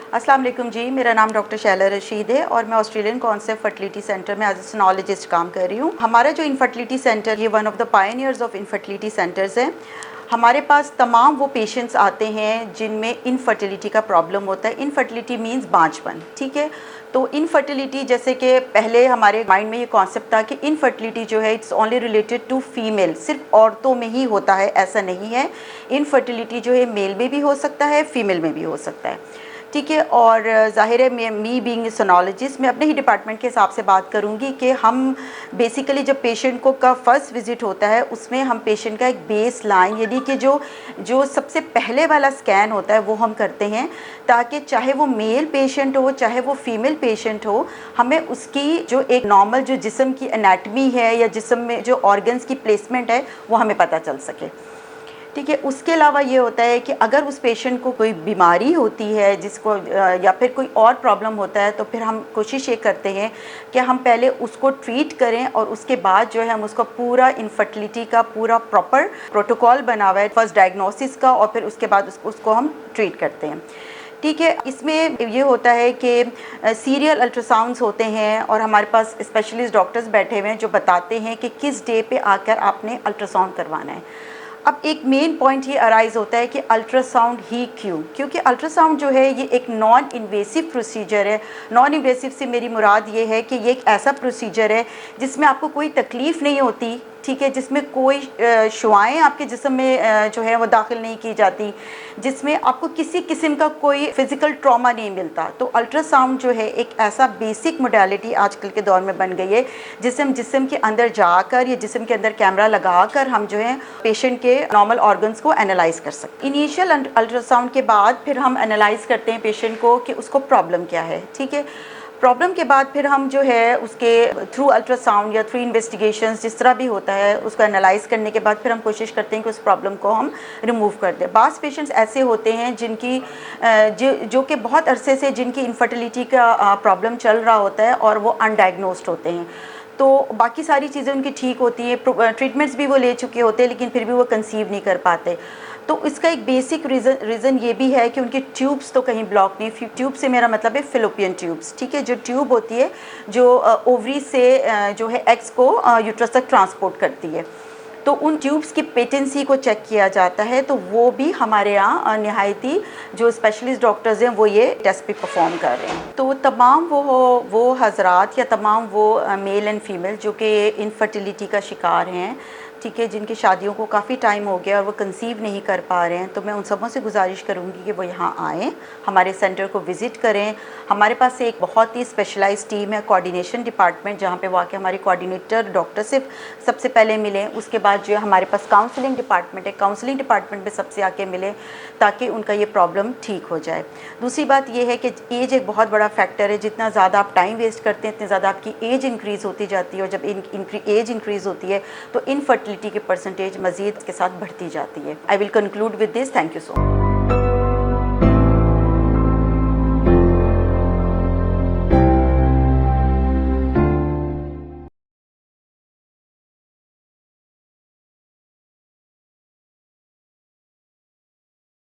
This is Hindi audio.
अस्सलाम वालेकुम जी, मेरा नाम डॉक्टर शैला रशीद है और मैं ऑस्ट्रेलियन कॉन्सेप्ट फर्टिलिटी सेंटर में एज ए सोनोलॉजिस्ट काम कर रही हूँ। हमारा जो इनफर्टिलिटी सेंटर, ये one of the pioneers of infertility centres है। हमारे पास तमाम वो पेशेंट्स आते हैं जिनमें इनफर्टिलिटी का प्रॉब्लम होता है। इनफर्टिलिटी मीन्स बांझपन, ठीक है। तो इनफर्टिलिटी, जैसे कि पहले हमारे माइंड में ये कॉन्सेप्ट था कि इनफर्टिलिटी जो है it's only related to female, सिर्फ औरतों में ही होता है, ऐसा नहीं है। इनफर्टिलिटी जो है मेल में भी हो सकता है, फीमेल में भी हो सकता है, ठीक है। और ज़ाहिर है मी बीइंग सोनोलॉजिस्ट, मैं अपने ही डिपार्टमेंट के हिसाब से बात करूंगी कि हम बेसिकली जब पेशेंट को का फर्स्ट विज़िट होता है उसमें हम पेशेंट का एक बेस लाइन, यानी कि जो सबसे पहले वाला स्कैन होता है वो हम करते हैं, ताकि चाहे वो मेल पेशेंट हो चाहे वो फीमेल पेशेंट हो, हमें उसकी जो एक नॉर्मल जो जिस्म की एनाटमी है या जिस्म में जो ऑर्गन्स की प्लेसमेंट है वो हमें पता चल सके, ठीक है। उसके अलावा ये होता है कि अगर उस पेशेंट को कोई बीमारी होती है जिसको या फिर कोई और प्रॉब्लम होता है, तो फिर हम कोशिश ये करते हैं कि हम पहले उसको ट्रीट करें और उसके बाद जो है हम उसको पूरा इनफर्टिलिटी का पूरा प्रॉपर प्रोटोकॉल बना हुआ है फर्स्ट डायग्नोसिस का, और फिर उसके बाद उसको हम ट्रीट करते हैं, ठीक है। इसमें ये होता है कि सीरियल अल्ट्रासाउंड्स होते हैं और हमारे पास स्पेशलिस्ट डॉक्टर्स बैठे हुए हैं जो बताते हैं कि किस डे पे आकर आपने अल्ट्रासाउंड करवाना है। अब एक मेन पॉइंट ये अराइज़ होता है कि अल्ट्रासाउंड ही क्यों, क्योंकि अल्ट्रासाउंड जो है ये एक नॉन इन्वेसिव प्रोसीजर है। नॉन इन्वेसिव से मेरी मुराद ये है कि ये एक ऐसा प्रोसीजर है जिसमें आपको कोई तकलीफ़ नहीं होती, ठीक है, जिसमें कोई शुआएँ आपके जिस्म में जो है वो दाखिल नहीं की जाती, जिसमें आपको किसी किस्म का कोई फिज़िकल ट्रॉमा नहीं मिलता। तो अल्ट्रासाउंड जो है एक ऐसा बेसिक मोडालिटी आजकल के दौर में बन गई है जिस्म के अंदर जाकर या जिस्म के अंदर कैमरा लगाकर हम जो है पेशेंट के नॉर्मल ऑर्गन्स को एनालाइज कर सकते हैं। इनिशियल अल्ट्रासाउंड के बाद फिर हम एनालाइज करते हैं पेशेंट को कि उसको प्रॉब्लम क्या है, ठीक है। प्रॉब्लम के बाद फिर हम जो है उसके थ्रू अल्ट्रासाउंड या थ्रू इन्वेस्टिगेशंस जिस तरह भी होता है उसको एनालाइज करने के बाद फिर हम कोशिश करते हैं कि उस प्रॉब्लम को हम रिमूव कर दें। बास पेशेंट्स ऐसे होते हैं जिनकी जो कि बहुत अरसे से जिनकी इनफर्टिलिटी का प्रॉब्लम चल रहा होता है और वो अनडायग्नोस्ड होते हैं, तो बाकी सारी चीज़ें उनकी ठीक होती हैं, ट्रीटमेंट्स भी वो ले चुके होते हैं, लेकिन फिर भी वो कंसीव नहीं कर पाते। तो इसका एक बेसिक रीज़न ये भी है कि उनके ट्यूब्स तो कहीं ब्लॉक नहीं। ट्यूब से मेरा मतलब है फिलोपियन ट्यूब्स, ठीक है, जो ट्यूब होती है जो ओवरी से जो है एग्स को यूट्रस तक ट्रांसपोर्ट करती है, तो उन ट्यूब्स की पेटेंसी को चेक किया जाता है। तो वो भी हमारे यहाँ निहायती जो स्पेशलिस्ट डॉक्टर्स हैं वो ये टेस्ट भी परफॉर्म कर रहे हैं। तो तमाम वो हजरात या तमाम वो मेल एंड फीमेल जो कि इनफर्टिलिटी का शिकार हैं, ठीक है, जिनकी शादियों को काफ़ी टाइम हो गया और वो कंसीव नहीं कर पा रहे हैं, तो मैं उन सबों से गुजारिश करूँगी कि वो यहाँ आएँ, हमारे सेंटर को विज़िट करें। हमारे पास एक बहुत ही स्पेशलाइज्ड टीम है, कोऑर्डिनेशन डिपार्टमेंट, जहाँ पे वो आके हमारे कोऑर्डिनेटर डॉक्टर से सबसे पहले मिलें। उसके बाद जो है हमारे पास काउंसलिंग डिपार्टमेंट है, काउंसलिंग डिपार्टमेंट में सबसे आके मिलें ताकि उनका ये प्रॉब्लम ठीक हो जाए। दूसरी बात ये है कि एज एक बहुत बड़ा फैक्टर है। जितना ज़्यादा आप टाइम वेस्ट करते हैं इतनी ज़्यादा आपकी एज इंक्रीज़ होती जाती है, और जब एज इंक्रीज़ होती है तो इनफर्टिलिटी की परसेंटेज मज़ीद के साथ बढ़ती जाती है। I will conclude with this. Thank you so much.